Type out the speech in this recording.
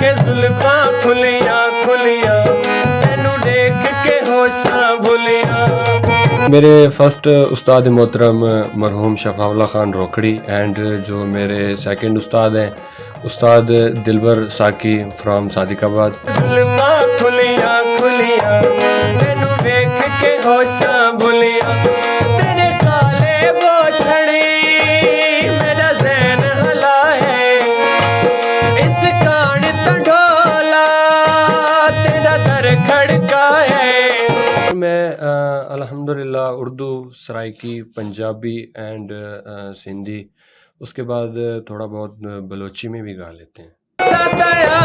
है जुल्फा खुलिया खुलिया तेनू देख के होशा भुलिया। मेरे फर्स्ट उस्ताद मोहतरम मरहूम शफाउल्लाह खान रोकड़ी एंड जो मेरे सेकंड उस्ताद हैं उस्ताद दिलबर साकी फ्रॉम सादिकाबाद। जुल्फा खुलिया खुलिया तेनू देख के होशा भुलिया तेरे काले बोछड़ी मेरा ज़हन हलाए इस कान तंढोला तेरा दर खड़काए। मैं अल्हम्दुलिल्लाह उर्दू, सराइकी, पंजाबी एंड सिंधी, उसके बाद थोड़ा बहुत बलोची में भी गा लेते हैं। सताया